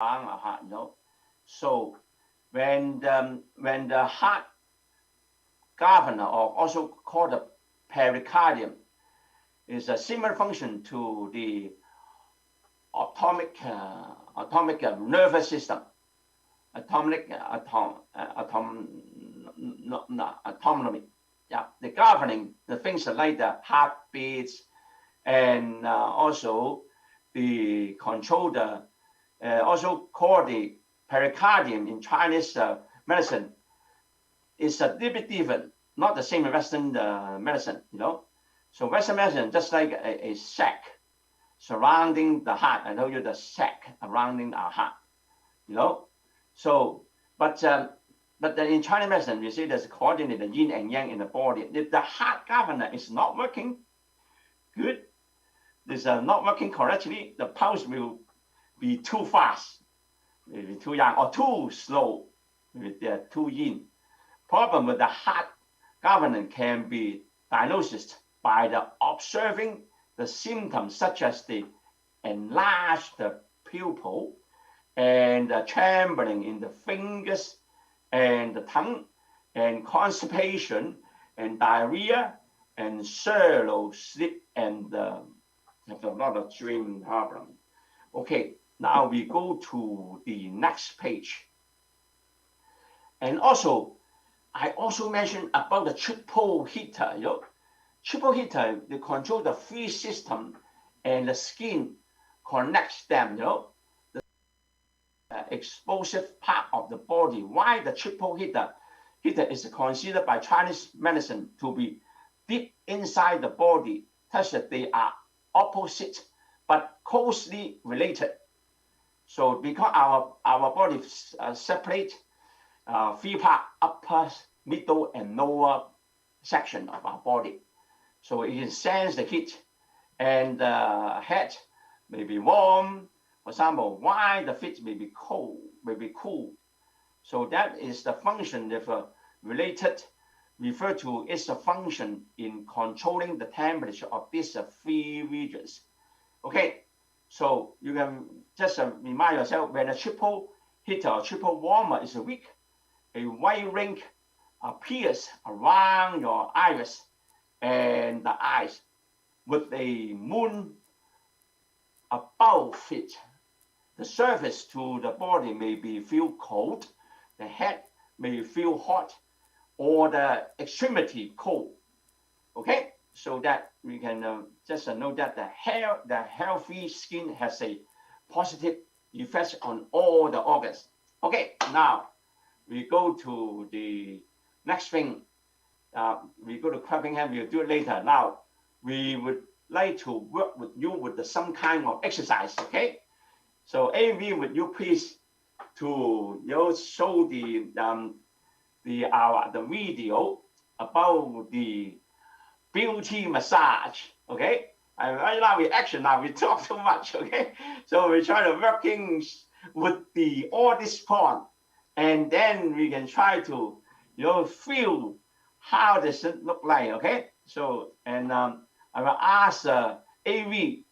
our heart, you know. So when the heart governor, or also called the pericardium, is a similar function to the atomic nervous system, autonomy. Yeah, the governing the things like the heartbeats, and also the control the also called the pericardium in Chinese medicine is a little bit different, not the same in Western medicine, you know. So Western medicine just like a sac surrounding the heart. I know you the sac surrounding our heart, you know. So, but then in Chinese medicine, we say there's coordinated yin and yang in the body. If the heart governor is not working good, is not working correctly, the pulse will be too fast, maybe too young, or too slow, maybe they're too yin. Problem with the heart governance can be diagnosed by the observing the symptoms such as the enlarged pupil and the trembling in the fingers and the tongue, and constipation and diarrhea and shallow sleep, and have a lot of dream problem. Okay, now we go to the next page. And also, I also mentioned about the triple heater. You know, triple heater, they control the three system, and the skin connects them. You know, the explosive part of the body. Why the triple heater? Heater is considered by Chinese medicine to be deep inside the body, such that they are opposite but closely related. So because our body separate three parts: upper, middle, and lower section of our body. So it can sense the heat, and the head may be warm. For example, why the feet may be cold, may be cool. So that is the function of related, refer to its a function in controlling the temperature of these three regions. Okay, so you can just remind yourself, when a triple heater or triple warmer is weak, a white ring appears around your iris and the eyes with a moon above it. The surface to the body may be feel cold, the head may feel hot, or the extremity cold. Okay, so that we can just know that the healthy skin has a positive effect on all the organs. Okay, now we go to the next thing. We go to clapping hand. We'll do it later. Now we would like to work with you with some kind of exercise. Okay, so AV, would you please to show the video about the beauty massage. Okay, and right now we action. Now we talk too much. Okay, so we try to working with the all this point, and then we can try to feel how does it look like. Okay, so and I will ask AV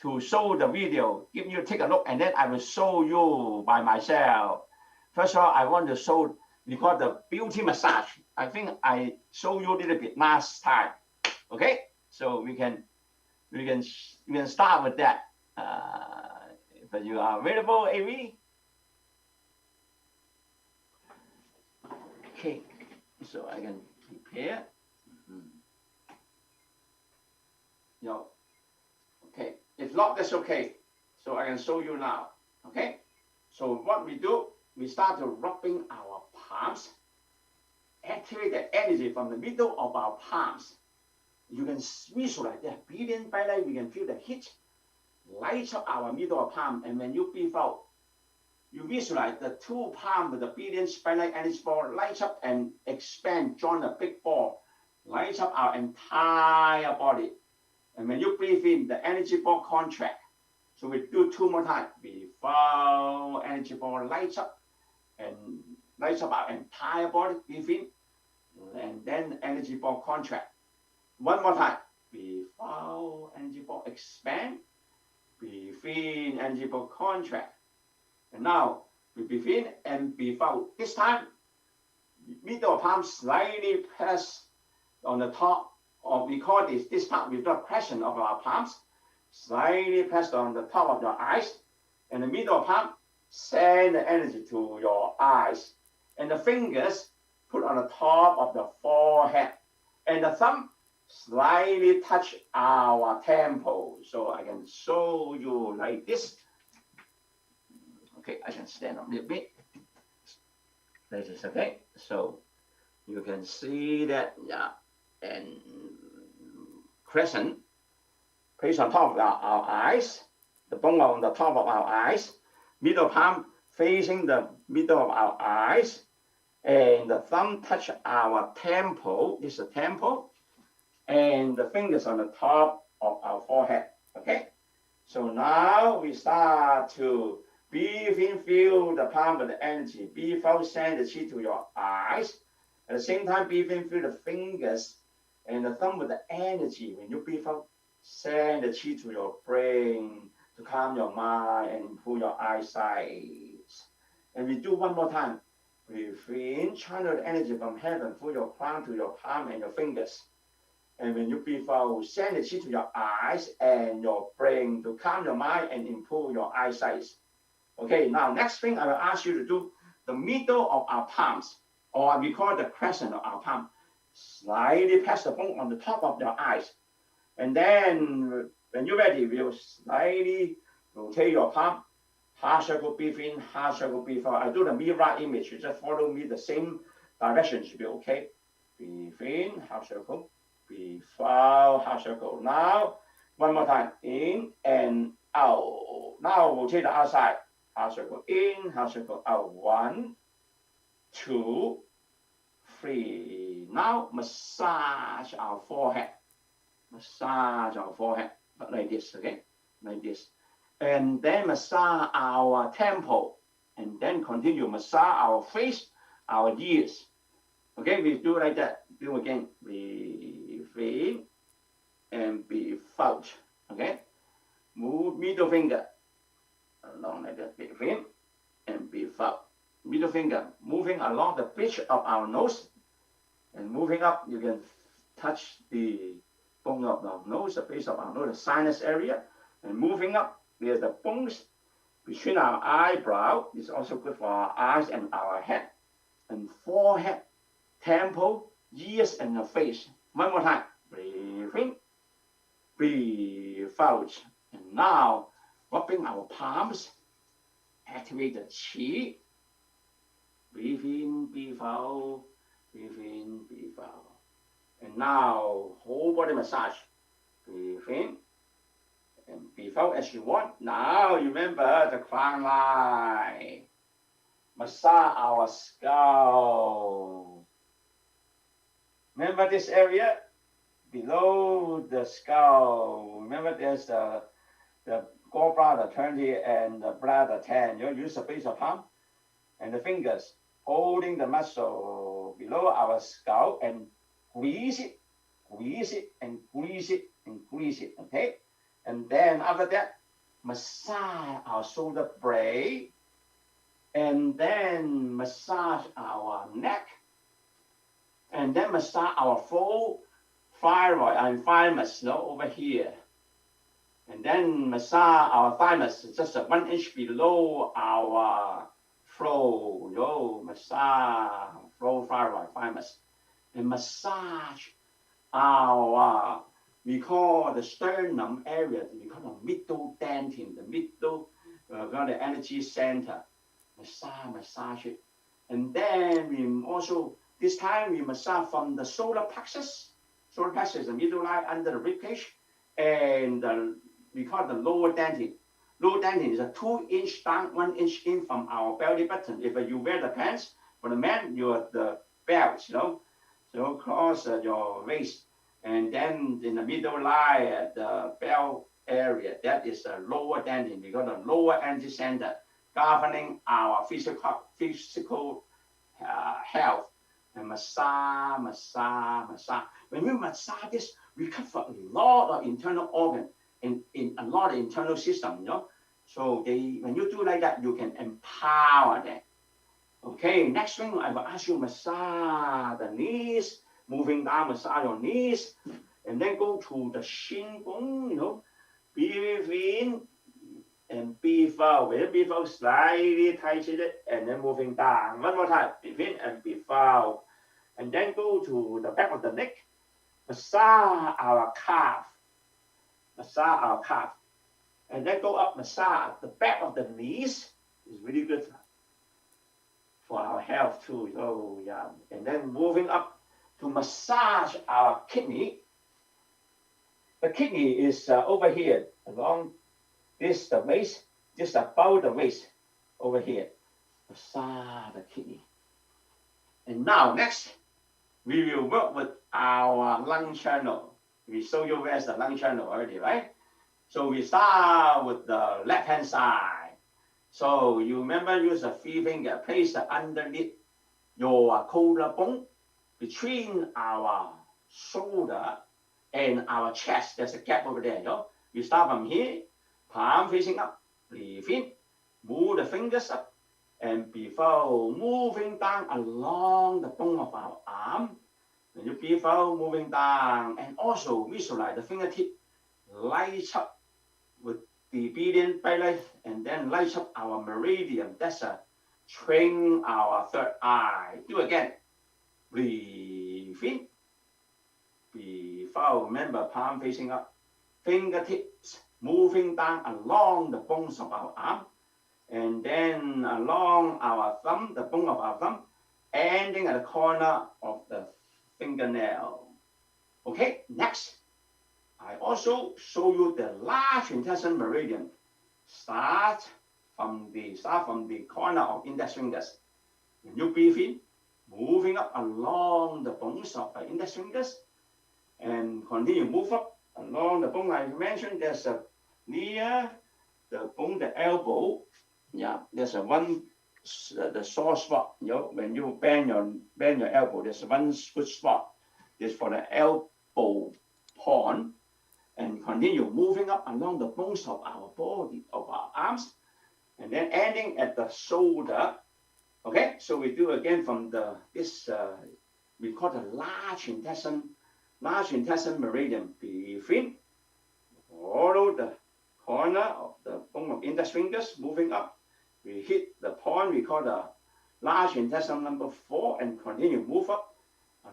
to show the video, give you take a look, and then I will show you by myself. First of all, I want to show, because the beauty massage, I think I showed you a little bit last time. Okay, so we can start with that. If you are available, AV. Okay, so I can prepare. Okay, if not, that's okay. So I can show you now. Okay, so what we do, we start to rubbing our palms, activate the energy from the middle of our palms. You can visualize that breathing by light, we can feel the heat light up our middle of palm, and when you breathe out, you visualize the two palms with the breathing spinal energy ball light up and expand, join a big ball, light up our entire body. And when you breathe in, the energy ball contract. So we do two more times. Breathe out, energy ball lights up and lights up our entire body. Breathe in, and then energy ball contract. One more time. Breathe out, energy ball expand. Breathe in, energy ball contract. And now we breathe in and breathe out. This time, middle of palm slightly press on the top of, we call this part with the crescent of our palms, slightly press on the top of your eyes, and the middle of palm, send the energy to your eyes, and the fingers put on the top of the forehead, and the thumb slightly touch our temple. So I can show you like this. Okay, I can stand up a little bit. This is okay. So you can see that, yeah, and crescent placed on top of our eyes, the bone on the top of our eyes, middle palm facing the middle of our eyes, and the thumb touch our temple. This is the temple, and the fingers on the top of our forehead. Okay, so now we start to breathe in, feel the palm with the energy. Breathe out, send the chi to your eyes. At the same time, breathe in, feel the fingers and the thumb with the energy. When you breathe out, send the chi to your brain to calm your mind and improve your eyesight. And we do one more time. Breathe in, channel the energy from heaven through your crown to your palm and your fingers. And when you breathe out, send the chi to your eyes and your brain to calm your mind and improve your eyesight. Okay, now next thing I will ask you to do the middle of our palms, or we call it the crescent of our palm. Slightly press the bone on the top of your eyes. And then when you're ready, we'll slightly rotate your palm. Half circle, breathe in, half circle, breathe out. I do the mirror image. You just follow me the same direction, should be okay. Breathe in, half circle. Breathe out, half circle. Now, one more time. In and out. Now rotate the outside. Half circle in, half circle out. 1, 2, 3. Now massage our forehead. Massage our forehead. Like this, okay? Like this. And then massage our temple. And then continue massage our face, our ears. Okay, we do like that. Do again. Breathe in and breathe out. Okay? Move middle finger along like that. Breathe in and breathe out. Middle finger moving along the bridge of our nose and moving up. You can touch the bone of our nose, the base of our nose, the sinus area, and moving up. There's the bones between our eyebrow. It's also good for our eyes and our head, and forehead, temple, ears, and the face. One more time. Breathe in, breathe out. And now, rubbing our palms, activate the chi. Breathe in, breathe out, breathe in, breathe out. And now, whole body massage. Breathe in and breathe out as you want. Now, remember the crown line. Massage our skull. Remember this area below the skull. Remember there's the gallbladder 20 and the bladder 10. You use the base of palm and the fingers holding the muscle below our skull and squeeze it, and squeeze it, and squeeze it, okay? And then after that, massage our shoulder blade, and then massage our neck, and then massage our full thyroid and thymus, over here. And then massage our thymus, just 1 inch below our throat, massage throat, thyroid, thymus. And massage our, we call the sternum area, we call the middle dantian, the middle, the energy center. Massage it. And then we also, this time we massage from the solar plexus. Solar plexus is the middle line under the rib cage. And we call it the lower dantian. Lower dantian is a 2 inch down, 1 inch in from our belly button. If you wear the pants, for the man, you have the belt, so cross your waist. And then in the middle line at the belt area, that is the lower dantian. We got the lower energy center, governing our physical health. And massage. When we massage this, we cover a lot of internal organ in a lot of internal system, So when you do like that, you can empower them. Okay, next thing I will ask you massage the knees, moving down, massage your knees, and then go to the shin bone, breathe in and breathe out. When you breathe out, slightly tighten it, and then moving down. One more time, breathe in and breathe out. And then go to the back of the neck, massage our calf, and then go up, massage the back of the knees. It's really good for our health too. Oh yeah. And then moving up to massage our kidney. The kidney is over here along this the waist, just above the waist over here. Massage the kidney. And now next, we will work with our lung channel. We show you where's the lung channel already, right? So we start with the left hand side. So you remember, use a 3 finger, place it underneath your collarbone, between our shoulder and our chest. There's a gap over there. You start from here, palm facing up, breathe in, move the fingers up, and before moving down along the bone of our arm. When you breathe out, moving down, and also visualize the fingertip lights up with the obedient byline, and then lights up our meridian. That's a train our third eye. Do again. Breathe in. Breathe out. Remember, palm facing up. Fingertips moving down along the bones of our arm, and then along our thumb, the bone of our thumb, ending at the corner of the fingernail. Okay, next. I also show you the large intestine meridian. Start from the corner of index fingers. When you breathe in, moving up along the bones of the index fingers, and continue move up along the bone. I mentioned there's a near the bone, the elbow. Yeah, there's a the sore spot. When you bend your elbow, there's one good spot. It's for the elbow point. And continue moving up along the bones of our body, of our arms, and then ending at the shoulder. Okay, so we do again from we call the large intestine meridian. Breathe in, follow the corner of the bone of index fingers, moving up. We hit the point we call the large intestine number 4, and continue move up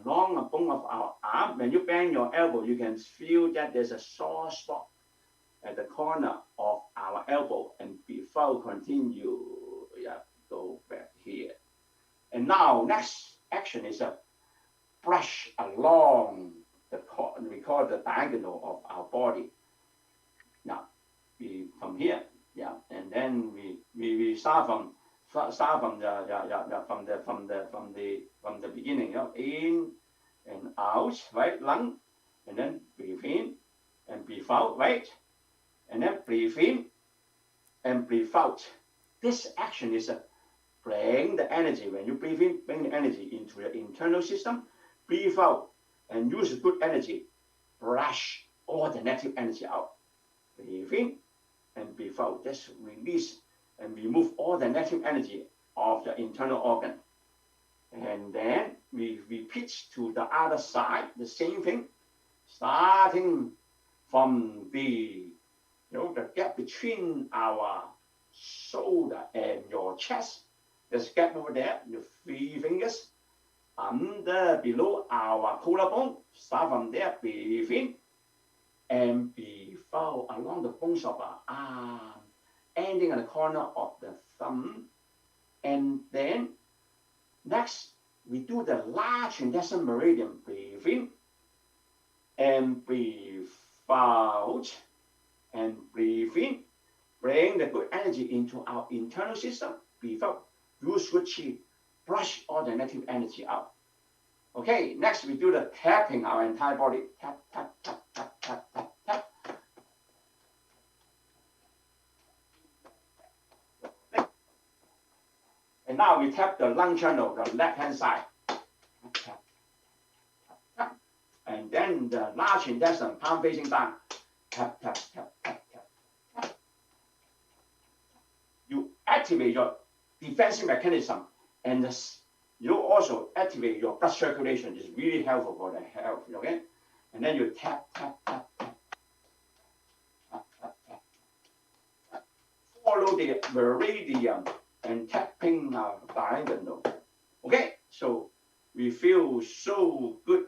along the bone of our arm. When you bend your elbow, you can feel that there's a sore spot at the corner of our elbow. And before continue, go back here. And now next action is a brush along we call the diagonal of our body. Now we from here, and then we start from the beginning, in and out, right? Lung, and then breathe in and breathe out, right? And then breathe in and breathe out. This action is bring the energy. When you breathe in, bring the energy into your internal system. Breathe out and use good energy. Brush all the negative energy out. Breathe in and breathe out. Just release and remove all the negative energy of the internal organ. And then we repeat to the other side, the same thing, starting from the gap between our shoulder and your chest. There's a gap over there, your 3 fingers, below our collarbone. Start from there, breathe in, and breathe out along the bones of our arm, ending at the corner of the thumb. And then next, we do the large intestine meridian. Breathe in and breathe out and breathe in. Bring the good energy into our internal system. Breathe out. Use good chi. Brush all the negative energy out. Okay, next we do the tapping our entire body. Tap, tap, tap, tap, tap, tap, tap. And now we tap the lung channel, the left hand side. Tap, tap, tap. And then the large intestine, palm facing down. Tap, tap, tap, tap, tap, tap. activate your defensive mechanism, and you also activate your blood circulation. It's really helpful for the health, okay? And then you tap, tap, tap, tap, tap, tap, tap, tap. Follow the meridian and tapping diagonal. Okay, so we feel so good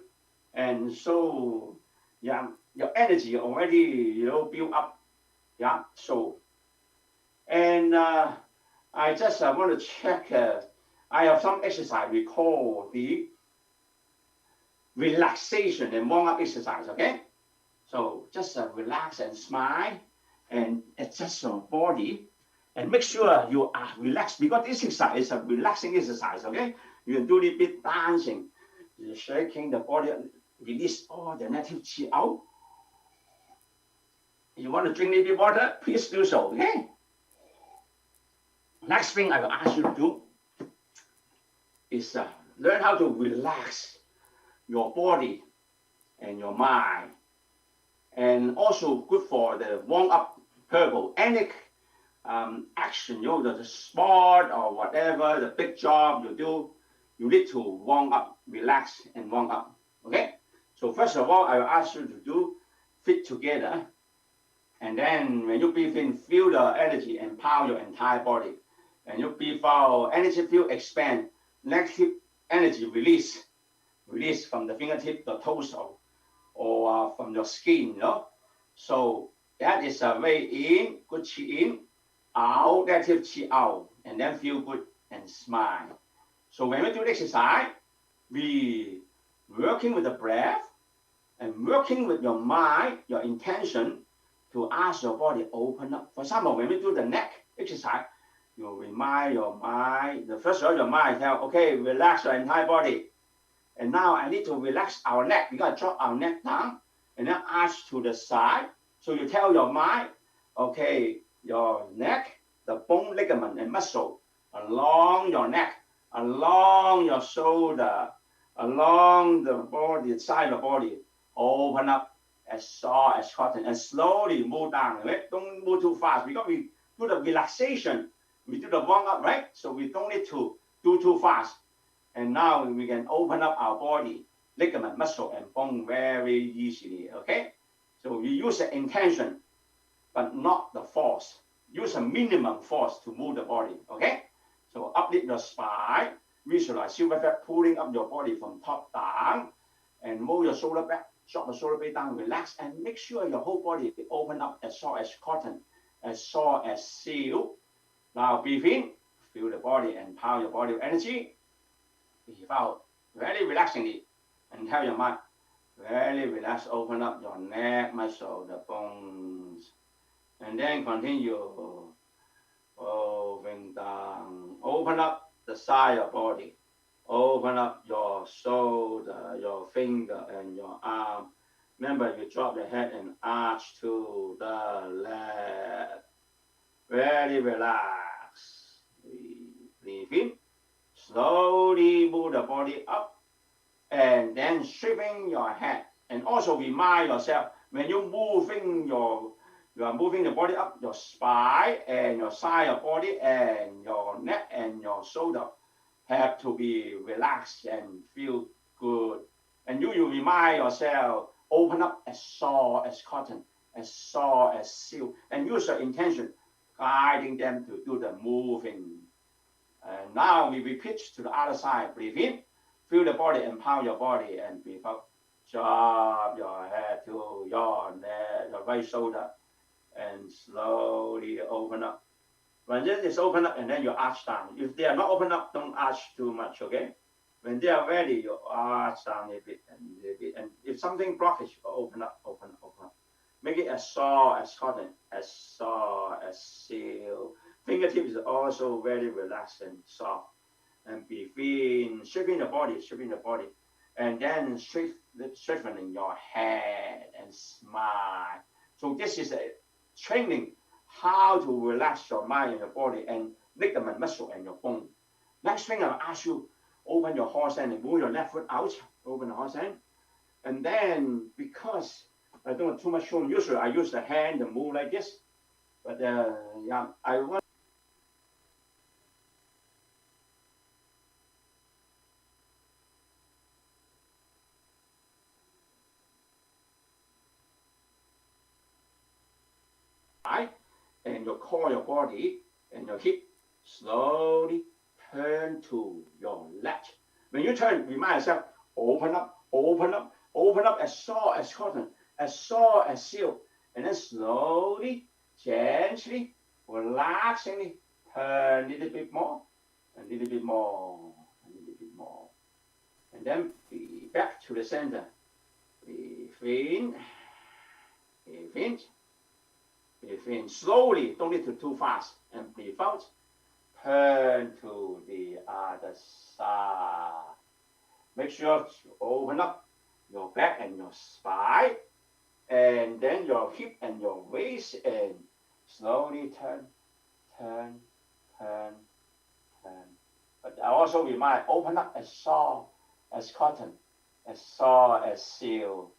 and so, yeah, your energy already, built up. Yeah, so, and I just want to check, I have some exercise we call the relaxation and warm-up exercise, okay? So just relax and smile and adjust your body and make sure you are relaxed because this exercise is a relaxing exercise, okay? You do a little bit dancing, you're shaking the body, release all the negative chi out. You want to drink a little bit water, please do so, okay? Next thing I will ask you to do is learn how to relax your body and your mind. And also good for the warm-up purpose. Any action, the sport or whatever, the big job you do, you need to warm up, relax and warm up, okay? So first of all, I will ask you to do feet together. And then when you breathe in, feel the energy empower your entire body. And you breathe out, energy field expand, negative energy release from the fingertip, the toes, or from your skin, So that is a way in, good chi in, out, negative chi out, and then feel good and smile. So when we do the exercise, we working with the breath and working with your mind, your intention to ask your body open up. For example, when we do the neck exercise, you remind your mind, the first of all, your mind tell, okay, relax your entire body. And now I need to relax our neck. We got to drop our neck down and then arch to the side. So you tell your mind, okay, your neck, the bone, ligament, and muscle along your neck, along your shoulder, along the body, side of the body, open up as soft as cotton and slowly move down. Right? Don't move too fast because we do the relaxation, we do the warm up, right? So we don't need to do too fast. And now we can open up our body, ligament, muscle, and bone very easily, okay? So we use the intention, but not the force. Use a minimum force to move the body, okay? So uplift your spine, visualize silver thread pulling up your body from top down, and move your shoulder back, drop the shoulder blade down, relax, and make sure your whole body open up as soft as cotton, as soft as silk. Now breathe in, feel the body, empower your body with energy. Breathe out very relaxingly and tell your mind, very relax, open up your neck muscle, the bones. And then continue moving down. Open up the side of body. Open up your shoulder, your finger, and your arm. Remember, you drop your head and arch to the left. Very relaxed. Breathe in. Slowly move the body up and then stripping your head. And also remind yourself when you are moving the body up, your spine and your side of body and your neck and your shoulder have to be relaxed and feel good. And you remind yourself, open up as soft as cotton, as soft as silk, and use your intention, guiding them to do the moving. And now we repeat to the other side. Breathe in, feel the body, empower your body, and breathe out. Drop your head to your neck, your right shoulder, and slowly open up. When this is open up, and then you arch down. If they are not open up, don't arch too much, okay? When they are ready, you arch down a bit and a bit. And if something blockage, open up, open up, open up. Make it as soft as cotton, as soft as silk. Fingertips is also very relaxed and soft. And between shaping the body, and then strengthening your head and smile. So this is a training how to relax your mind and your body and ligament, muscle, and your bone. Next thing I'll ask you, open your horse hand and move your left foot out. Open the horse hand. And then, because I don't want too much room, usually I use the hand to move like this. But yeah, I want and your core, your body, and your hip. Slowly turn to your left. When you turn, remind yourself, open up, open up, open up as soft as cotton, as soft as silk. And then slowly, gently, relaxingly, turn a little bit more, a little bit more, a little bit more. And then be back to the center. Breathe in, breathe in, breathe in. Slowly, don't need to too fast. And breathe out. Turn to the other side. Make sure to open up your back and your spine, and then your hip and your waist, and slowly turn, turn, turn, turn. But I also remind, open up as soft as cotton, as soft as silk.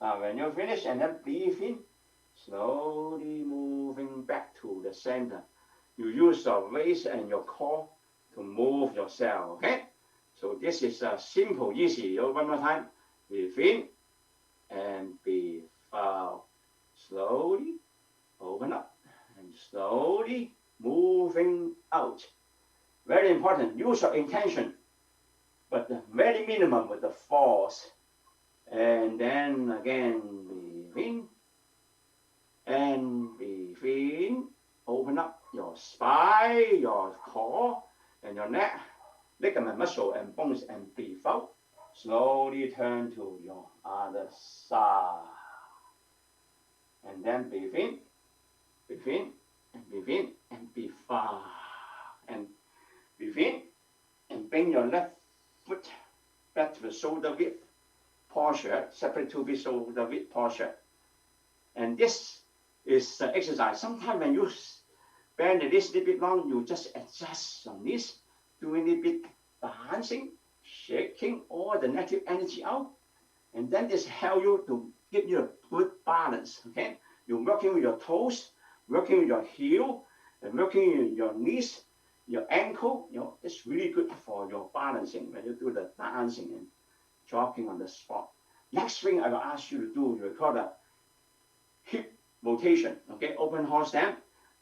Now when you finish, and then breathe in, slowly moving back to the center. You use your waist and your core to move yourself, okay? So this is simple, easy. One more time. Breathe in and breathe out. Slowly open up and slowly moving out. Very important. Use your intention, but the very minimum with the force. And then again, breathe in and breathe in. Open up your spine, your core, and your neck, ligament, muscle, and bones, and breathe out. Slowly turn to your other side. And then breathe in, and breathe in, and breathe out. And breathe in, and bring your left foot back to the shoulder width posture, separate two feet shoulder width posture. And this is the exercise. Sometimes when you bend the knees a little bit long, you just adjust your knees, doing a bit dancing, shaking all the negative energy out. And then this helps you to give you a good balance, okay? You're working with your toes, working with your heel, and working with your knees, your ankle. You know, it's really good for your balancing when you do the dancing and jogging on the spot. Next thing I will ask you to do, you call the hip rotation, okay? Open horse stand.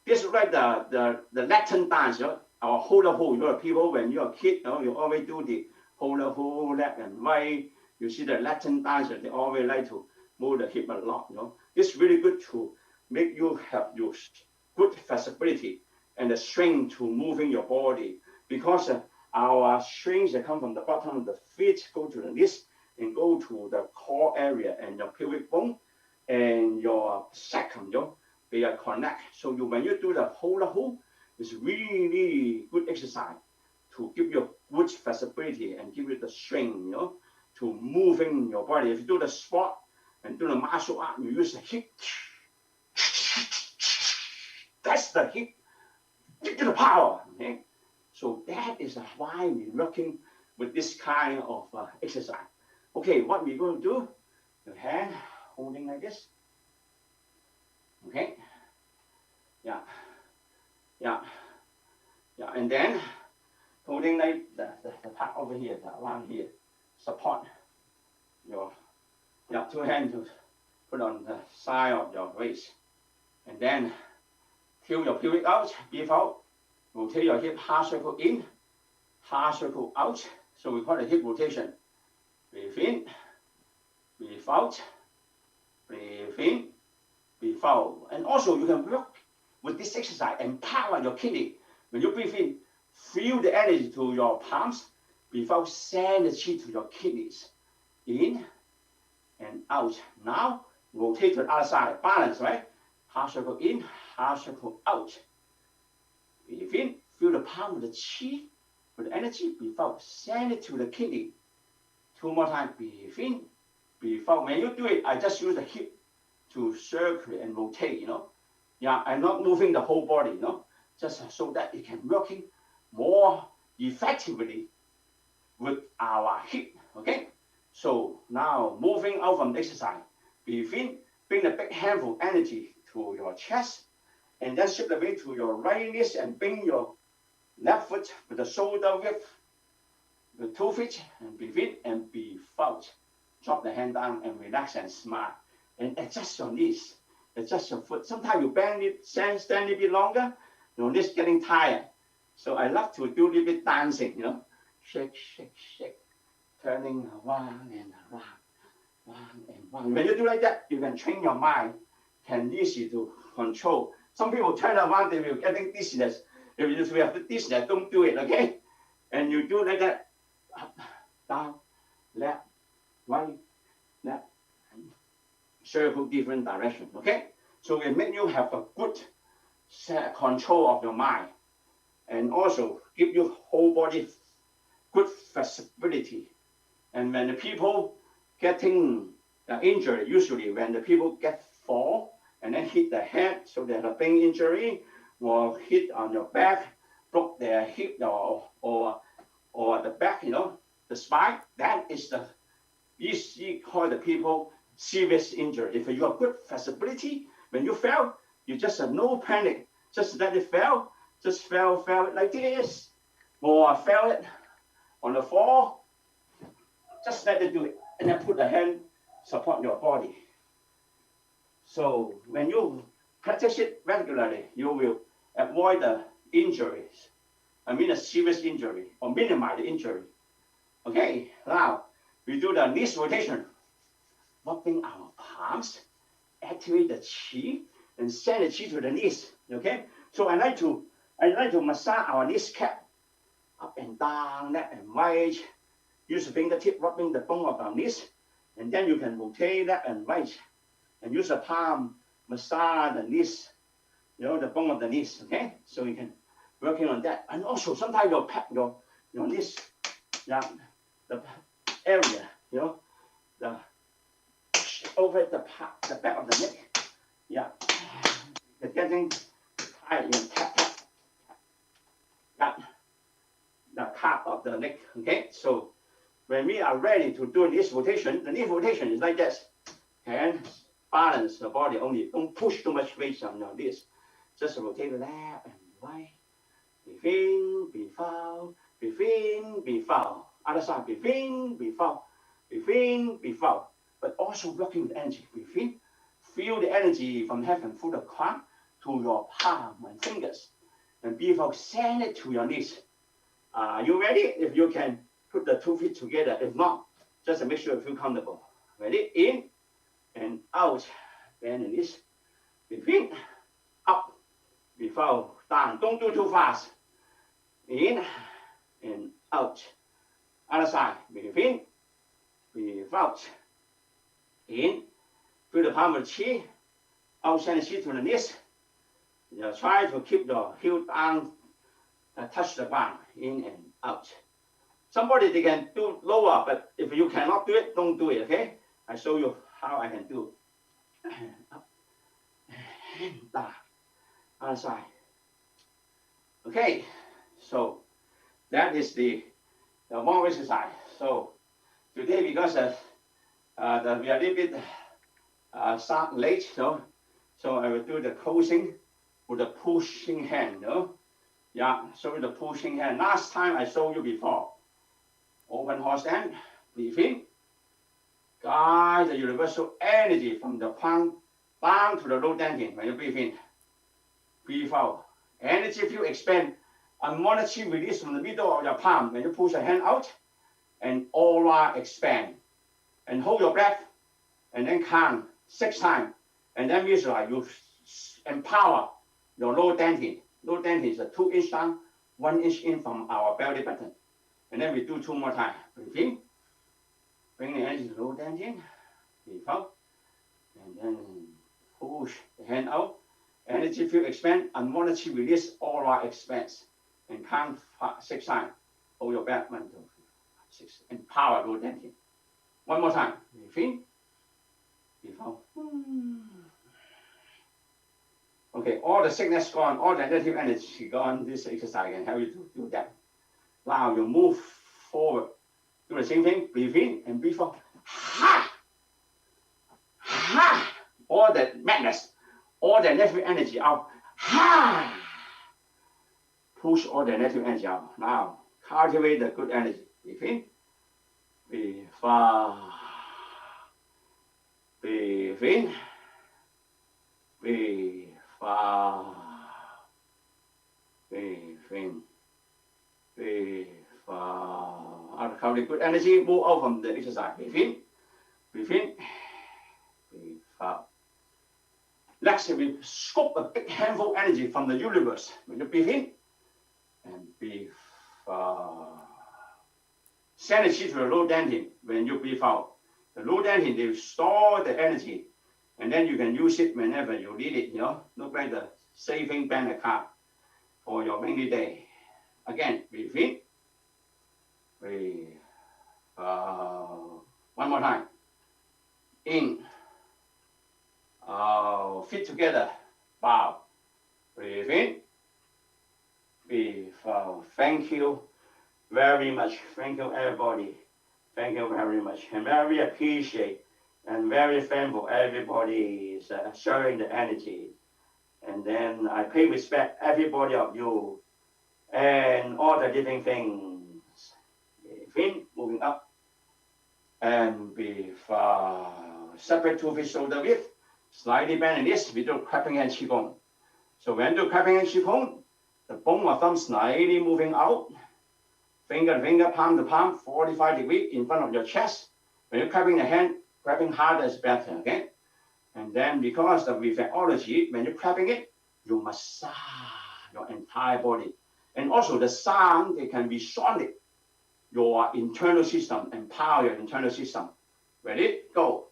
This is like the Latin dance, you know, our hula hoop. You know, people when you're a kid, you know, you always do the hula hoop, left and right. You see the Latin dancers, they always like to move the hip a lot, you know. It's really good to make you have your good flexibility and the strength to moving your body, because our strength come from the bottom of the feet, go to the knees, and go to the core area and your pelvic bone and your sacrum, you know. They are connect. So when you do the hula hoop, it's really good exercise to give you good flexibility and give you the strength, you know, to moving your body. If you do the sport and do the martial art, you use the hip. That's the hip. Give you the power. Okay? So that is why we're working with this kind of exercise. Okay, what we're going to do, your hand holding like this. Okay, yeah, and then holding like the part over here, around here, support your two hands to put on the side of your waist, and then feel your pelvic out, breathe out, rotate your hip half circle in, half circle out. So we call it hip rotation. Breathe in, breathe out, breathe in, breathe out. And also you can work with this exercise, empower your kidney. When you breathe in, feel the energy to your palms. Breathe out, send the chi to your kidneys. In and out. Now rotate to the other side, balance, right? Half circle in, half circle out. Breathe in, feel the palm of the chi with the energy. Breathe out, send it to the kidney. Two more times, breathe in, breathe out. When you do it, I just use the hip to circle and rotate, you know. Yeah, I'm not moving the whole body, you know, just so that it can working more effectively with our hip, okay? So now moving out from the exercise, breathe in, bring the big handful energy to your chest, and then shift the weight to your right knee and bring your left foot with the shoulder width, the 2 feet, and breathe in and breathe out. Drop the hand down and relax and smile. And adjust your knees. Adjust your foot. Sometimes you bend it, stand a bit longer. Your knees getting tired. So I love to do a little bit dancing, you know. Shake, shake, shake. Turning around and around, round and round. When you do like that, you can train your mind, can easy to control. Some people turn around, they will getting dizziness. If you have the dizziness, don't do it, okay? And you do like that, up, down, left, right, left, circle different direction, okay? So it make you have a good control of your mind, and also give you whole body good flexibility. And when the people getting injured, usually when the people get fall and then hit the head, so they have a brain injury, or hit on your back, broke their hip or the back, you know, the spine, that is the you call the people serious injury. If you have good flexibility, when you fell, you just have no panic. Just let it fall. Just fell like this. Or fell it on the floor. Just let it do it. And then put the hand support your body. So when you practice it regularly, you will avoid the injuries. I mean a serious injury or minimize the injury. Okay, now we do the knees rotation. Rubbing our palms, activate the chi, and send the chi to the knees. Okay, so I like to massage our knees cap up and down, left and right. Use the fingertip rubbing the bone of our knees, and then you can rotate left and right, and use the palm massage the knees, you know, the bone of the knees. Okay, so you can working on that, and also sometimes your knees, yeah, the area, you know, the over the back of the neck, yeah, it's getting tight, you tap the calf of the neck. Okay, so when we are ready to do this rotation, the knee rotation is like this. And balance the body only. Don't push too much weight on your knees. Just rotate left and right. Breathe in, breathe out, breathe in, breathe out. Other side, breathe in, breathe out, breathe in, breathe out. But also working with energy. Breathe in, feel the energy from heaven through the crown to your palm and fingers. And breathe out, send it to your knees. Are you ready? If you can put the 2 feet together. If not, just make sure you feel comfortable. Ready? In and out. Bend the knees. Breathe in, up, breathe out, down. Don't do too fast. In and out. Other side. Breathe in, breathe out. In, feel the palm of the chi. Out, send the chi to the knees. You try to keep your heel down, touch the ground. In and out. Somebody they can do lower, but if you cannot do it, don't do it. Okay? I show you how I can do. Up and down. Other side. Okay, so that is the one exercise. So today, because we are a little bit start late, so I will do the closing with the pushing hand. No? Yeah, show the pushing hand. Last time I showed you before. Open horse stand, breathe in. Guide the universal energy from the palm down to the low dantian when you breathe in. Breathe out. Energy field expand. Unmonitored release from the middle of your palm when you push your hand out. And aura expand. And hold your breath. And then count 6 times. And then visualize you empower your low dantian. Low dantian is a 2-inch down, 1 inch in from our belly button. And then we do 2 more times. Breathe in. Bring the energy to low dantian. Breathe out. And then push the hand out. Energy field expand. Unmonitored release. Aura expands. And count 6 times. Hold your breath. 1, 2, 3, 4, 5, 6. Empower low dantian. 1 more time. Breathe in. Breathe out. Okay, all the sickness gone, all the negative energy gone. This exercise can help you to do that. Now you move forward. Do the same thing. Breathe in and breathe out. Ha! Ha! All the madness, all the negative energy out. Ha! Push all the negative energy out. Now cultivate the good energy. Breathe in. Breathe out. Breathe in. out. Breathe in. Breathe out. Out the good energy. Move out from the exercise. Breathe in. Breathe in. Breathe out. Next, we scoop a big handful of energy from the universe. When you breathe in and breathe out. Send it to the low dantian when you breathe out. The low dantian, they store the energy, and then you can use it whenever you need it, Look like the saving bank account for your rainy day. Again, breathe in, breathe out. One more time. In, out, feet together, bow. Breathe in, breathe out. Thank you very much. Thank you, everybody. Thank you very much. And very appreciate and very thankful everybody is sharing the energy. And then I pay respect everybody of you and all the living things. Fin, moving up. And be separate 2 feet shoulder width. Slightly bend this. We do clapping and qigong. So when you do clapping and qigong, the bone of thumb slightly moving out. Finger to finger, palm to palm, 45 degrees in front of your chest. When you're clapping the hand, clapping harder is better, okay? And then because of reflexology, when you're clapping it, you massage your entire body. And also the sound, they can resonate your internal system, empower your internal system. Ready? Go.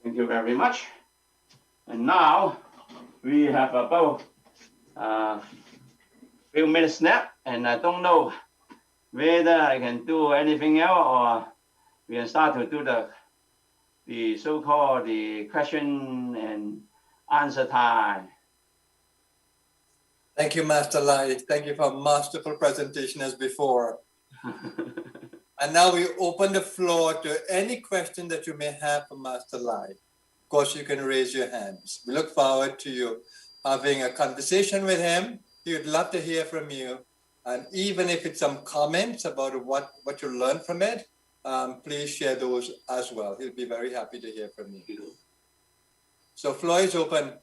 Thank you very much. And now we have about a few minutes nap, and I don't know whether I can do anything else or we can start to do the so-called the question and answer time. Thank you, Master Lai. Thank you for a masterful presentation as before. And now we open the floor to any question that you may have for Master Lai. Of course, you can raise your hands. We look forward to you having a conversation with him. He would love to hear from you. And even if it's some comments about what you learned from it, please share those as well. He'll be very happy to hear from you. So floor is open.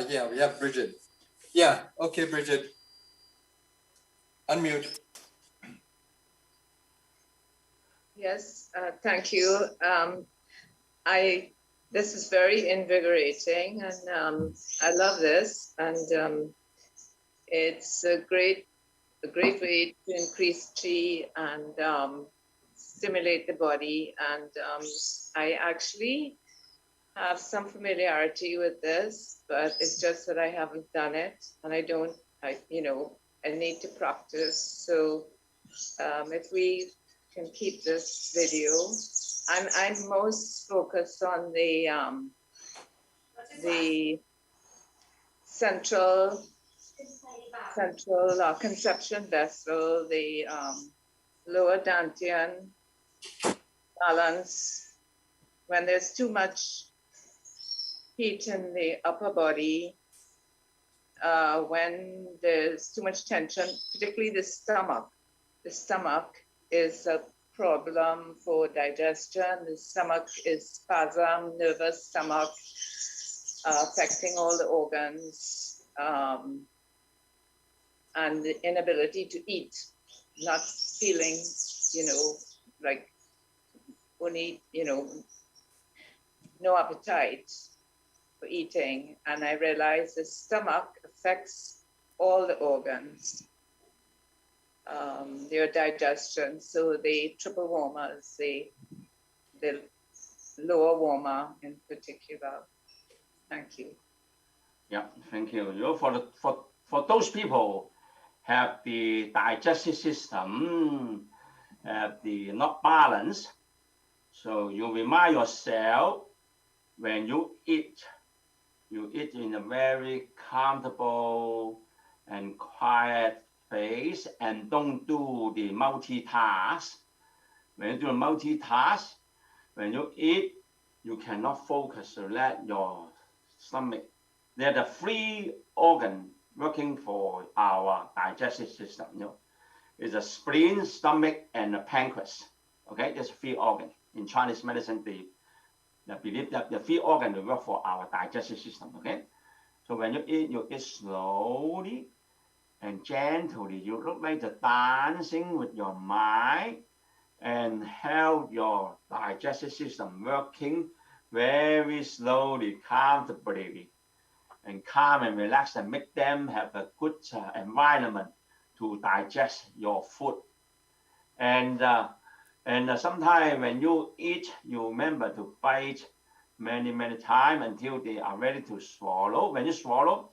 Yeah, we have Bridget. Yeah, okay, Bridget. Unmute. Yes, thank you. This is very invigorating, and I love this. And it's a great way to increase chi and stimulate the body. And I actually have some familiarity with this, but it's just that I haven't done it, and I need to practice. So if we can keep this video, I'm most focused on the central conception vessel, the lower dantian balance. When there's too much heat in the upper body, when there's too much tension, particularly the stomach. The stomach is a problem for digestion. The stomach is spasm, nervous stomach, affecting all the organs, and the inability to eat, not feeling, like only, no appetite for eating. And I realized the stomach affects all the organs, their digestion. So the triple warmers, the lower warmer in particular. Thank you. Yeah, thank you. For those people have the digestive system have the not balance, so you remind yourself when you eat, you eat in a very comfortable and quiet place and don't do the multitask. When you do a multitask, when you eat, you cannot focus to let your stomach. They're the three organ working for our digestive system. It's a spleen, stomach, and a pancreas. Okay, there's three organs. In Chinese medicine, they believe that the three organs will work for our digestive system. Okay, so when you eat slowly and gently. You look like the dancing with your mind and help your digestive system working very slowly, comfortably, and calm and relax, and make them have a good environment to digest your food. And sometimes when you eat, you remember to bite many times until they are ready to swallow. When you swallow,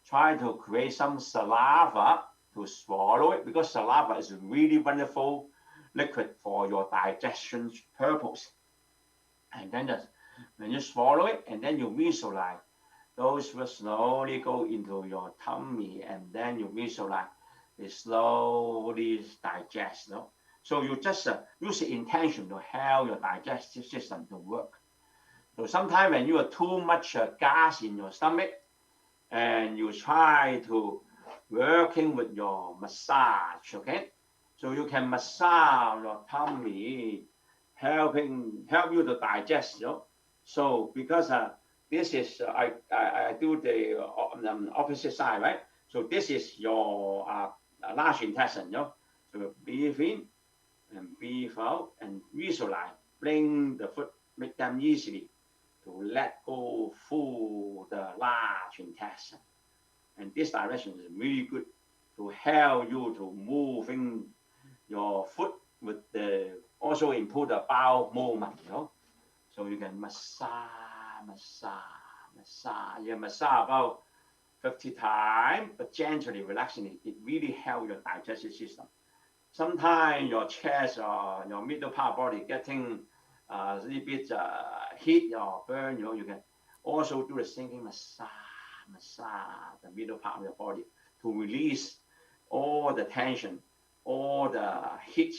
try to create some saliva to swallow it, because saliva is a really wonderful liquid for your digestion purpose. And then when you swallow it, and then you visualize those will slowly go into your tummy, and then you visualize they slowly digest. So you just use the intention to help your digestive system to work. So sometimes when you have too much gas in your stomach, and you try to working with your massage, okay? So you can massage your tummy, help you to digest. So because this is I do the opposite side, right? So this is your large intestine. So breathe in and breathe out and visualize, bring the food, make them easily to let go through the large intestine. And this direction is really good to help you to move in your foot with the, also improve the bowel movement. So you can massage. You massage about 50 times, but gently relaxing it really helps your digestive system. Sometimes your chest or your middle part body getting a little bit heat or burn, you can also do the same thing, massage the middle part of your body to release all the tension, all the heat.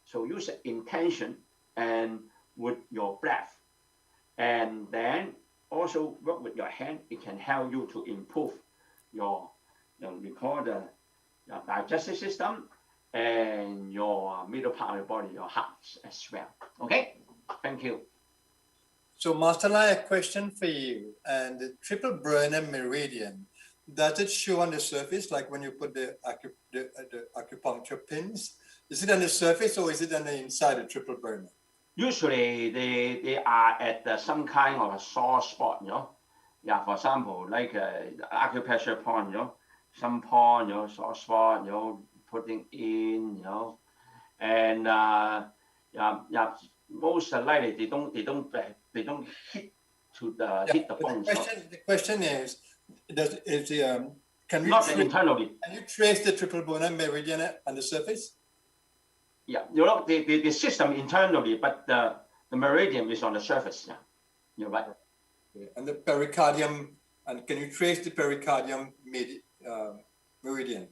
So use intention and with your breath, and then also work with your hand. It can help you to improve your we call the digestive system and your middle part of your body, your heart as well. Okay, thank you. So Master Lai, a question for you. And the triple burner meridian, does it show on the surface, like when you put the acupuncture pins? Is it on the surface or is it on the inside of triple burner? Usually they are at some kind of a sore spot. Yeah, for example, like acupressure point, some point, sore spot, putting in, and most likely they don't hit to the hit the bones. The question is can we not internally? Can you trace the triple burner meridian on the surface? Yeah, the system internally, but the meridian is on the surface. Yeah, you're right. Okay. And the pericardium, and can you trace the pericardium meridian?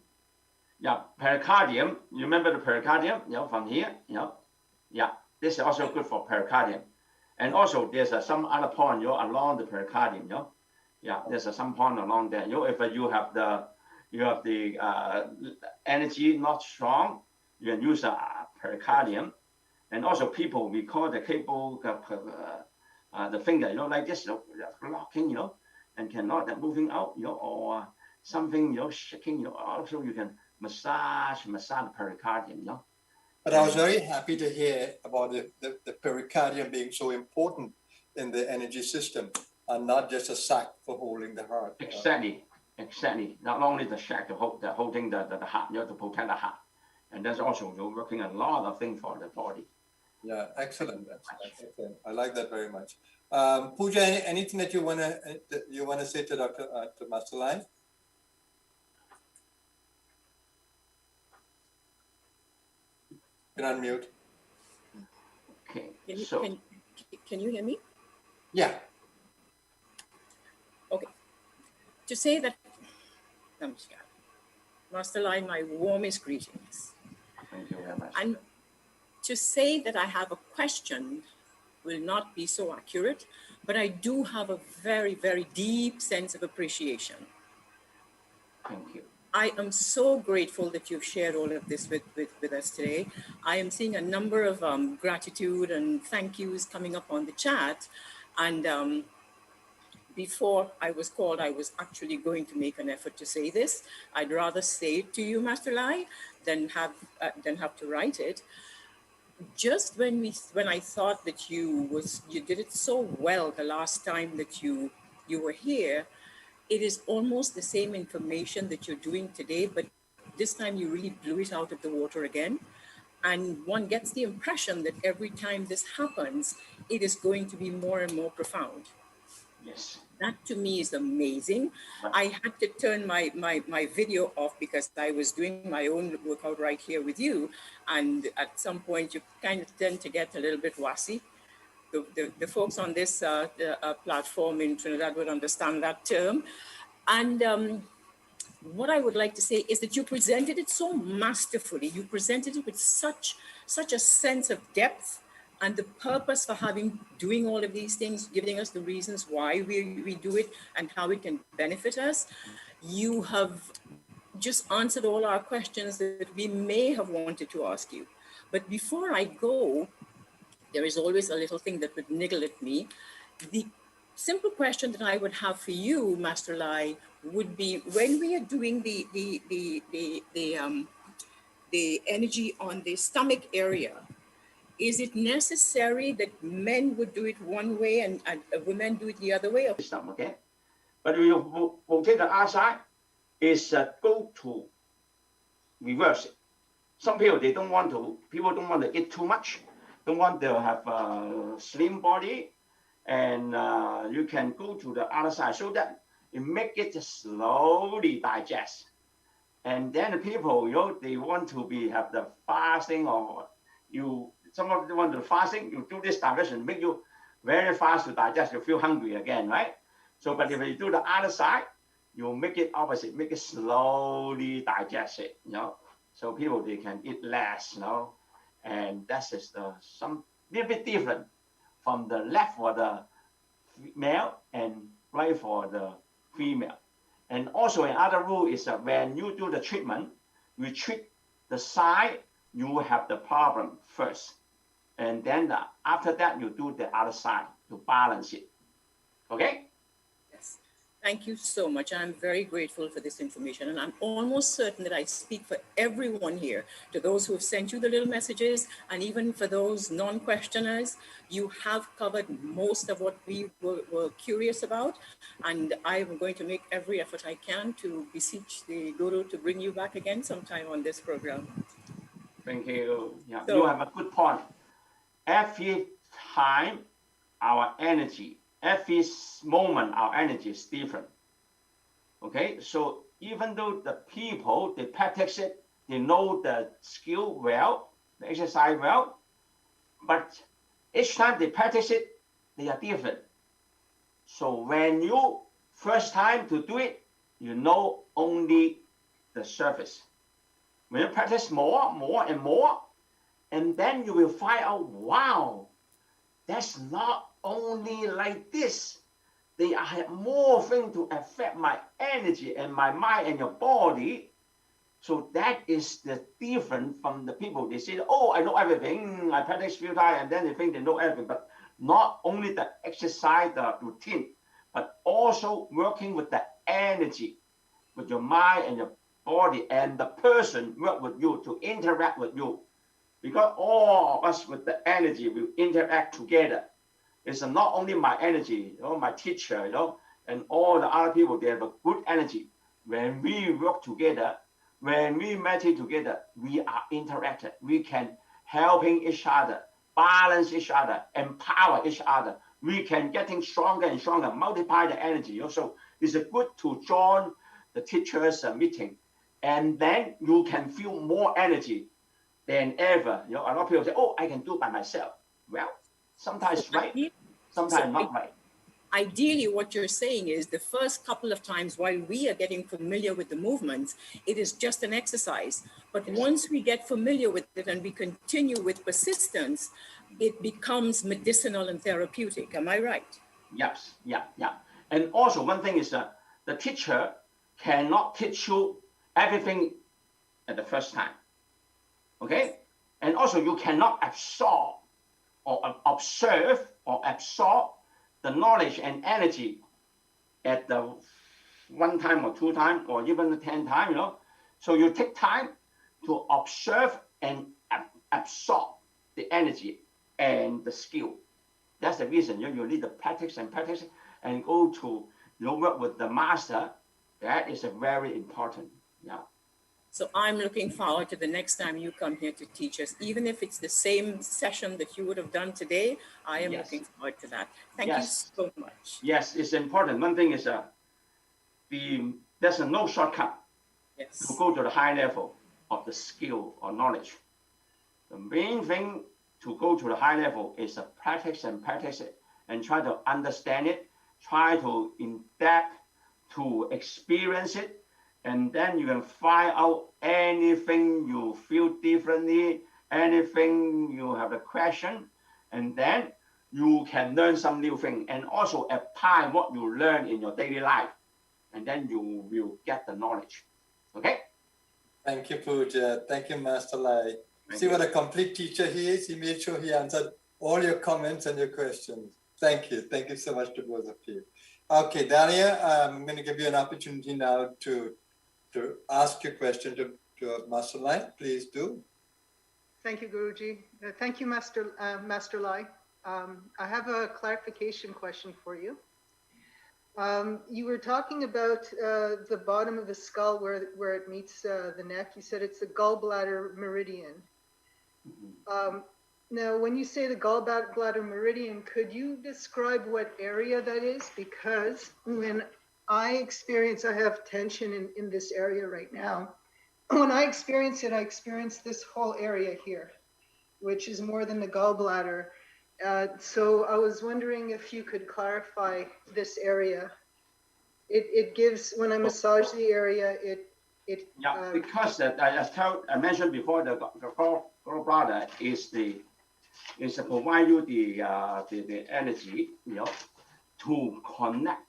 Yeah, pericardium. You remember the pericardium? From here. Yeah, this is also good for pericardium, and also there's some other point along the pericardium. Yeah, there's some point along there. If you have the energy not strong, you can use a pericardium. And also people, we call the cable the finger, like this, blocking, and cannot moving out, or something, shaking, also you can massage the pericardium, But I was very happy to hear about the pericardium being so important in the energy system and not just a sac for holding the heart. Exactly. Not only the sac, holding the heart, to protect the heart. And there's also working a lot of things for the body. Yeah, excellent. Excellent. I like that very much. Pooja, anything that you wanna say to to Master Lai? You're on mute. Okay. Can you hear me? Yeah. Okay. to say that, Namaskar. Master Lai, my warmest greetings. Thank you very much. And to say that I have a question will not be so accurate, but I do have a very, very deep sense of appreciation. Thank you. I am so grateful that you've shared all of this with us today. I am seeing a number of gratitude and thank yous coming up on the chat. And before I was called, I was actually going to make an effort to say this. I'd rather say it to you, Master Lai, than have to write it. Just when I thought that you did it so well the last time that you were here, it is almost the same information that you're doing today, but this time you really blew it out of the water again. And one gets the impression that every time this happens, it is going to be more and more profound. Yes. That to me is amazing. I had to turn my video off because I was doing my own workout right here with you. And at some point you kind of tend to get a little bit wassy. The folks on this platform in Trinidad would understand that term. And what I would like to say is that you presented it so masterfully. You presented it with such a sense of depth and the purpose for doing all of these things, giving us the reasons why we do it and how it can benefit us. You have just answered all our questions that we may have wanted to ask you. But before I go, there is always a little thing that would niggle at me. The simple question that I would have for you, Master Lai, would be when we are doing the energy on the stomach area, is it necessary that men would do it one way and women do it the other way? System, okay? But we will rotate the other side is go to reverse it. Some people, people don't want to eat too much, don't want to have a slim body, and you can go to the other side so that you make it just slowly digest. And then the people, they want to have the fasting, or some of them want to fasting, you do this direction, make you very fast to digest, you feel hungry again, right? So, but if you do the other side, you make it opposite, make it slowly digest it, so people, they can eat less, and that is some little bit different from the left for the male and right for the female. And also another rule is that when you do the treatment, you treat the side you have the problem first. And then after that, you do the other side to balance it. Okay? Yes. Thank you so much. I'm very grateful for this information. And I'm almost certain that I speak for everyone here, to those who have sent you the little messages, and even for those non-questioners. You have covered most of what we were curious about. And I'm going to make every effort I can to beseech the Guru to bring you back again sometime on this program. Thank you. Yeah, so, you have a good point. Every time our energy, every moment our energy is different. Okay, so even though the people, they practice it, they know the skill well, the exercise well, but each time they practice it, they are different. So when you first time to do it, you know only the surface. When you practice more and more, and then you will find out, wow, that's not only like this. They have more things to affect my energy and my mind and your body. So that is the difference from the people. They say, oh, I know everything. I practice few times, and then they think they know everything. But not only the exercise, the routine, but also working with the energy, with your mind and your body, and the person work with you to interact with you. Because all of us with the energy will interact together. It's not only my energy, my teacher, and all the other people, they have a good energy. When we work together, when we meditate together, we are interacted. We can helping each other, balance each other, empower each other. We can getting stronger and stronger, multiply the energy. Also, it's good to join the teachers' meeting. And then you can feel more energy than ever. A lot of people say, oh, I can do it by myself. Well, sometimes right, sometimes not right. ideally what you're saying is the first couple of times while we are getting familiar with the movements, it is just an exercise. But once we get familiar with it and we continue with persistence, it becomes medicinal and therapeutic. Am I right? Yes, yeah. And also one thing is that the teacher cannot teach you everything at the first time. Okay? And also you cannot absorb or observe or absorb the knowledge and energy at the 1 time or 2 times or even 10 times, you know. So you take time to observe and absorb the energy and the skill. That's the reason you need to practice and go to work with the master. That is a very important. Yeah. So I'm looking forward to the next time you come here to teach us, even if it's the same session that you would have done today. I am looking forward to that. Thank you so much. Yes, it's important. One thing is there's no shortcut to go to the high level of the skill or knowledge. The main thing to go to the high level is to practice it and try to understand it, try to in depth to experience it. And then you can find out anything you feel differently, anything you have a question, and then you can learn some new thing and also apply what you learn in your daily life. And then you will get the knowledge. Okay? Thank you, Pooja. Thank you, Master Lai. See what a complete teacher he is. He made sure he answered all your comments and your questions. Thank you. Thank you so much to both of you. Okay, Dania, I'm going to give you an opportunity now to ask your question to Master Lai. Please do. Thank you, Guruji. Thank you, Master Lai. I have a clarification question for you. You were talking about the bottom of the skull where it meets the neck. You said it's the gallbladder meridian. Now, when you say the gallbladder meridian, could you describe what area that is? Because when I have tension in this area right now. When I experience it, I experience this whole area here, which is more than the gallbladder. So I was wondering if you could clarify this area. It gives, when I massage the area, because I mentioned before, the gallbladder is to provide you the energy, to connect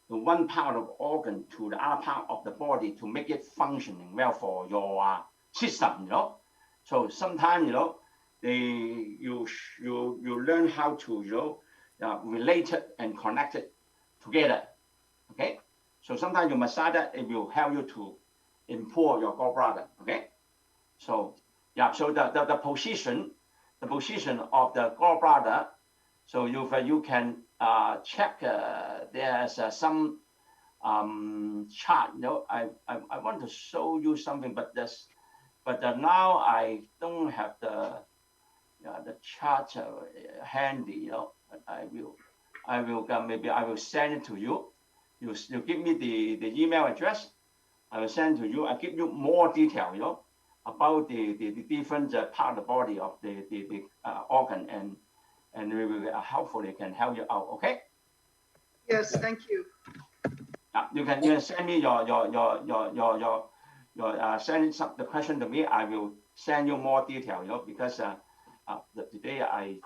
the one part of organ to the other part of the body to make it functioning well for your system, So sometimes, you learn how to, relate it and connect it together, okay? So sometimes you massage that, it will help you to improve your gallbladder, okay? So, so the position of the gallbladder, so you can check, there's some chart, I want to show you something, but now I don't have the chart handy, but I will maybe I will send it to you. You give me the email address, I will send to you. I give you more detail, about the different part of the body of the organ, and we will hopefully can help you out. Okay? Yes, thank you. You can send me your send the question to me. I will send you more detail, because today I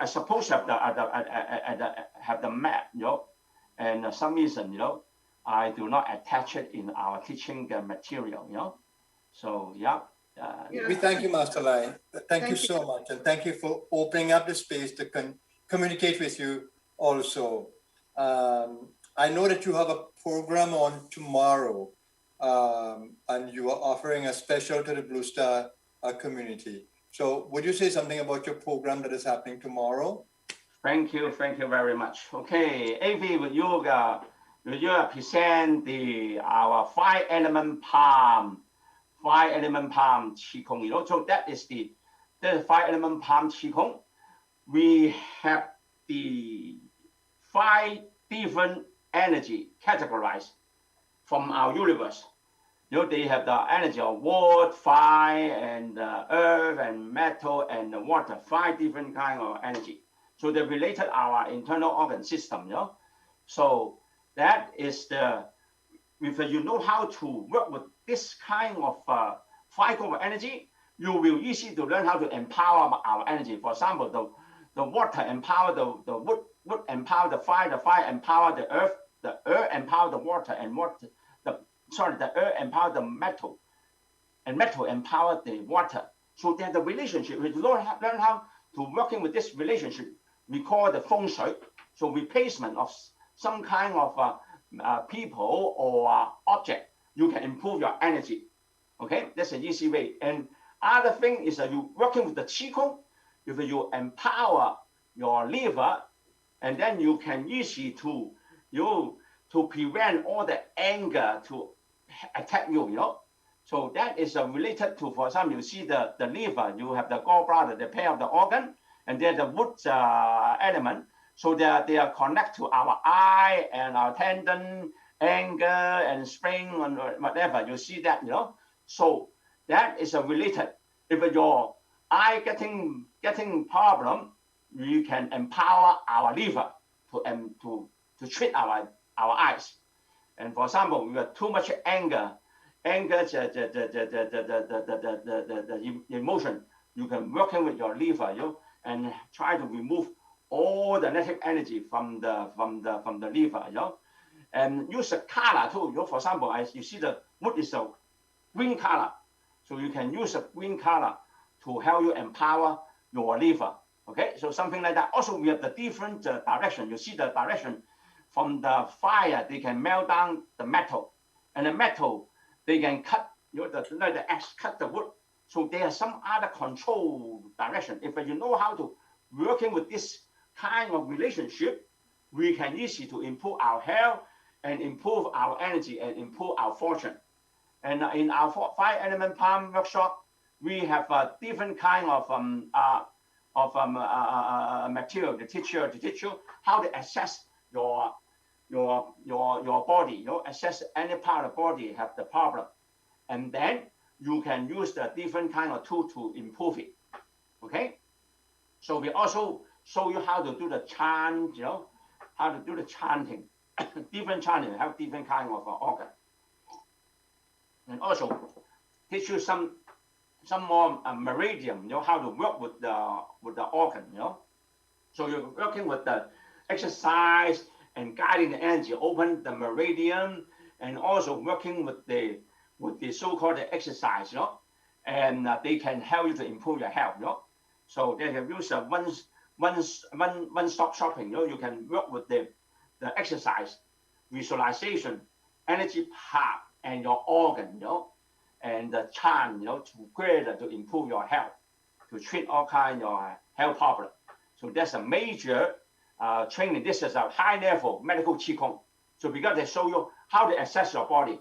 suppose have the map, and some reason, I do not attach it in our teaching material, So we thank you, Master Lai. Thank you so much, and thank you for opening up the space to communicate with you also. I know that you have a program on tomorrow, and you are offering a special to the Blue Star community. So would you say something about your program that is happening tomorrow? Thank you very much. Okay, Avi, will you present our 5-element palm Qigong? So that is the 5-element palm Qigong. We have the 5 different energy categorized from our universe. They have the energy of wood, fire, and earth, and metal, and water. 5 different kind of energy. So they related our internal organ system, you know. So that is the, if you know how to work with this kind of cycle of energy, you will easy to learn how to empower our energy. For example, the water empower the wood empower the fire empower the earth empower the water, and the earth empower the metal, and metal empower the water. So there's the relationship. We learn how to working with this relationship. We call the feng shui. So replacement of some kind of people or object, you can improve your energy. Okay, that's an easy way. And other thing is that you working with the qigong. If you empower your liver, and then you can easy to prevent all the anger to attack you, you know. So that is related to, for example, you see the liver, you have the gallbladder, the pair of the organ, and then the wood element. So they are connected to our eye and our tendon, anger and spring and whatever. You see that, you know. So that is related. If your eye getting problem, you can empower our liver to treat our eyes. And for example, we have too much anger, the emotion. You can working with your liver, you know, and try to remove all the negative energy from the liver, you know, and use the color too. You know, for example, as you see the wood is a green color, so you can use a green color to help you empower your liver. Okay, so something like that. Also, we have the different direction. You see the direction from the fire, they can melt down the metal, and the metal they can cut, you know, the axe cut the wood. So there are some other control direction. If you know how to working with this kind of relationship, we can easy to improve our health and improve our energy and improve our fortune. And in our 5 element palm workshop, we have a different kind of material to teach you how to assess your body, you know, assess any part of the body have the problem, and then you can use the different kind of tool to improve it. Okay, so we also show you how to do the chant, you know, how to do the chanting. Different chanting have different kind of organ, and also teach you some more meridian, you know, how to work with the organ, you know. So you're working with the exercise and guiding the energy, open the meridian, and also working with the so-called exercise, you know, and they can help you to improve your health, you know. So they have used one-stop shopping, you know. You can work with the exercise, visualization, energy part, and your organ, you know, and the chant, you know, to improve your health, to treat all kinds of health problems. So that's a major training. This is a high-level medical qigong. So because they show you how to assess your body,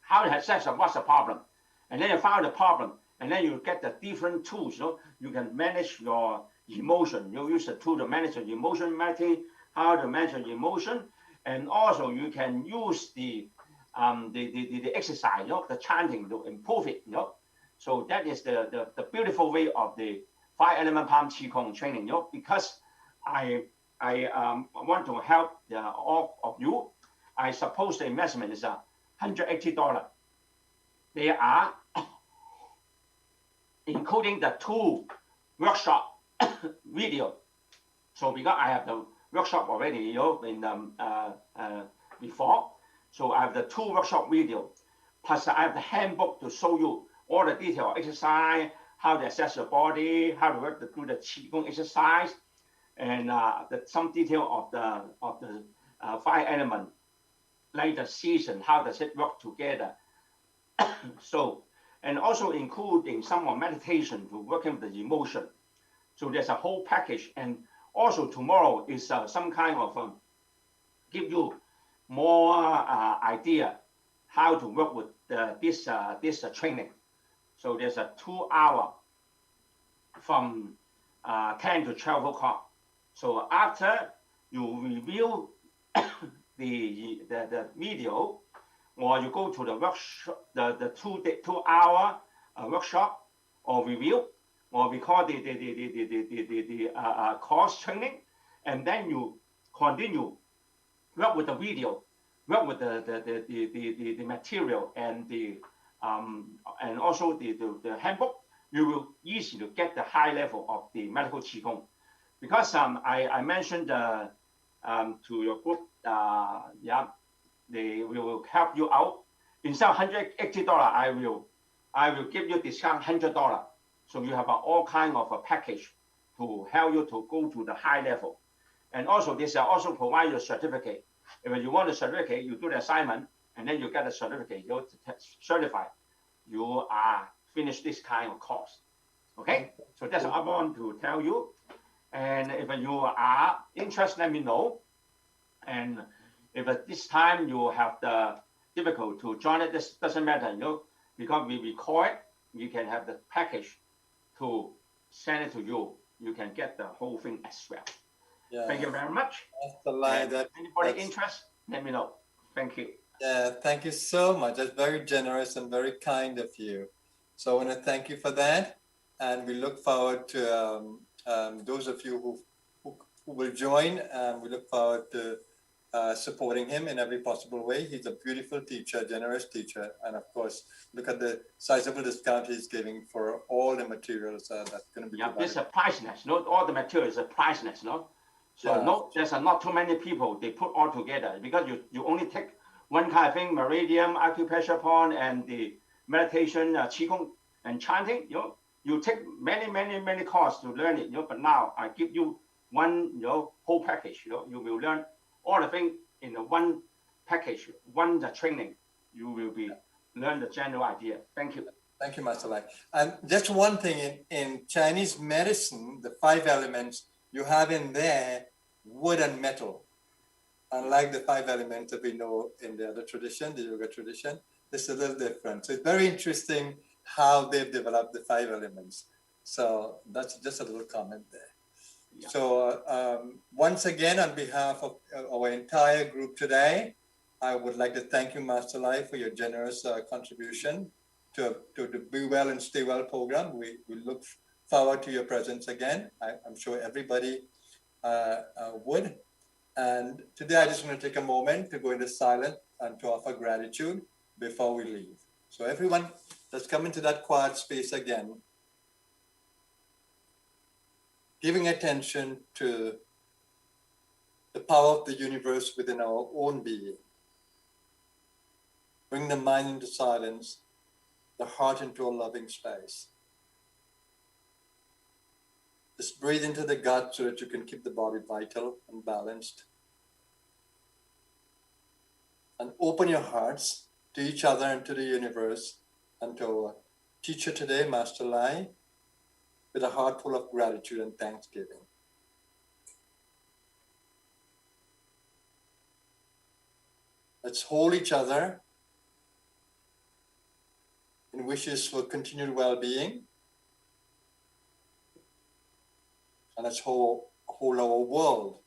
how to assess what's the problem, and then you find the problem, and then you get the different tools. You know, you can manage your emotion. You use the tool to manage your emotion, meditate how to manage your emotion, and also you can use the exercise, you know, the chanting to improve it, you know. So that is the beautiful way of the 5 element palm qigong training, you know, because I want to help all of you. I suppose the investment is $180. They are including the 2 workshop video. So because I have the workshop already, you know, in before, so I have the 2 workshop video, plus I have the handbook to show you all the detail exercise, how to assess your body, how to work to do the qigong exercise, and some detail of the 5 element, like the season, how does it work together. So, and also including some more meditation to working with the emotion. So there's a whole package, and also tomorrow is some kind of give you more idea how to work with this training. So there's a 2 hour from 10 to 12 o'clock. So after you review the video, or you go to the workshop, the 2 hour workshop or review, or we call the course training, and then you continue work with the video, work with the material and also the handbook. You will easily get the high level of the medical qigong, because I mentioned to your group, yeah, they will help you out. Instead of $180, I will give you discount $100. So you have all kind of a package to help you to go to the high level. And also this also provide you a certificate. If you want a certificate, you do the assignment and then you get a certificate. You're certified. You are finished this kind of course. Okay, so that's what I want to tell you. And if you are interested, let me know. And if at this time you have the difficult to join it, this doesn't matter, because we record, we can have the package to send it to you. You can get the whole thing as well. Yeah. Thank you very much. Anybody interested, let me know. Thank you. Yeah, thank you so much. That's very generous and very kind of you. So I want to thank you for that. And we look forward to those of you who will join. We look forward to supporting him in every possible way. He's a beautiful teacher, generous teacher. And of course, look at the sizable discount he's giving for all the materials that's going to be provided. It's a priceless. Not all the materials are priceless, no? So Yeah. there's not too many people, they put all together, because you only take one kind of thing, meridian, acupressure point, and the meditation, qigong, and chanting. You take many courses to learn it. But now I give you one whole package. You will learn all the things in one package, one training. You will learn the general idea. Thank you. Thank you, Master Lai. And just one thing, in Chinese medicine, the 5 elements, you have in there wood and metal. Unlike the 5 elements that we know in the other tradition, the yoga tradition, this is a little different. So it's very interesting how they've developed the 5 elements. So that's just a little comment there. Yeah. So once again, on behalf of our entire group today, I would like to thank you, Master Lai, for your generous contribution to the Be Well and Stay Well program. We look forward to your presence again. I'm sure everybody would. And today I just want to take a moment to go into silence and to offer gratitude before we leave. So everyone, let's come into that quiet space again, giving attention to the power of the universe within our own being. Bring the mind into silence, the heart into a loving space. Just breathe into the gut so that you can keep the body vital and balanced. And open your hearts to each other and to the universe and to our teacher today, Master Lai, with a heart full of gratitude and thanksgiving. Let's hold each other in wishes for continued well-being. And let's hold our world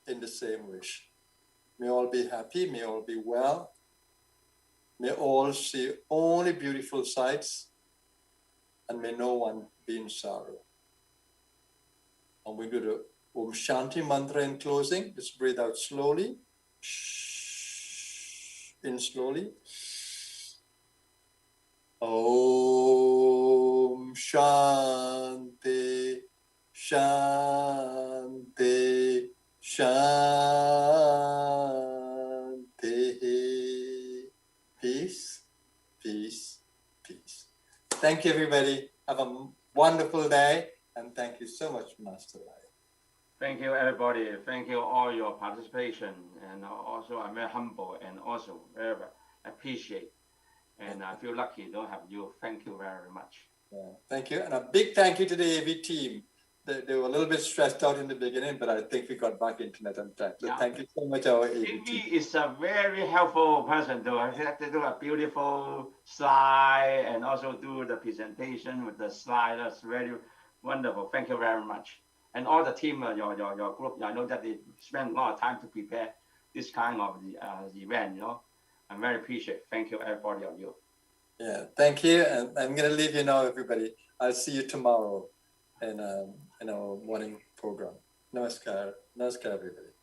in the same wish. May all be happy, may all be well. May all see only beautiful sights, and may no one be in sorrow. And we do the Om Shanti mantra in closing. Just breathe out slowly. In slowly. Om Shanti, Shanti, Shanti. Peace, peace, peace. Thank you, everybody. Have a wonderful day. And thank you so much, Master Lai. Thank you, everybody. Thank you all your participation. And also, I'm very humble and also very appreciate. And I feel lucky to have you. Thank you very much. Yeah, thank you. And a big thank you to the AV team. They were a little bit stressed out in the beginning, but I think we got back internet on time. So thank you so much, our AV team. AV is a very helpful person to have to do a beautiful slide and also do the presentation with the slide. That's very wonderful. Thank you very much. And all the team, your group, I know that they spend a lot of time to prepare this kind of the event, I'm very appreciative. Thank you, everybody of you. Yeah, thank you. And I'm going to leave you now, everybody. I'll see you tomorrow in our morning program. Namaskar. Namaskar, everybody.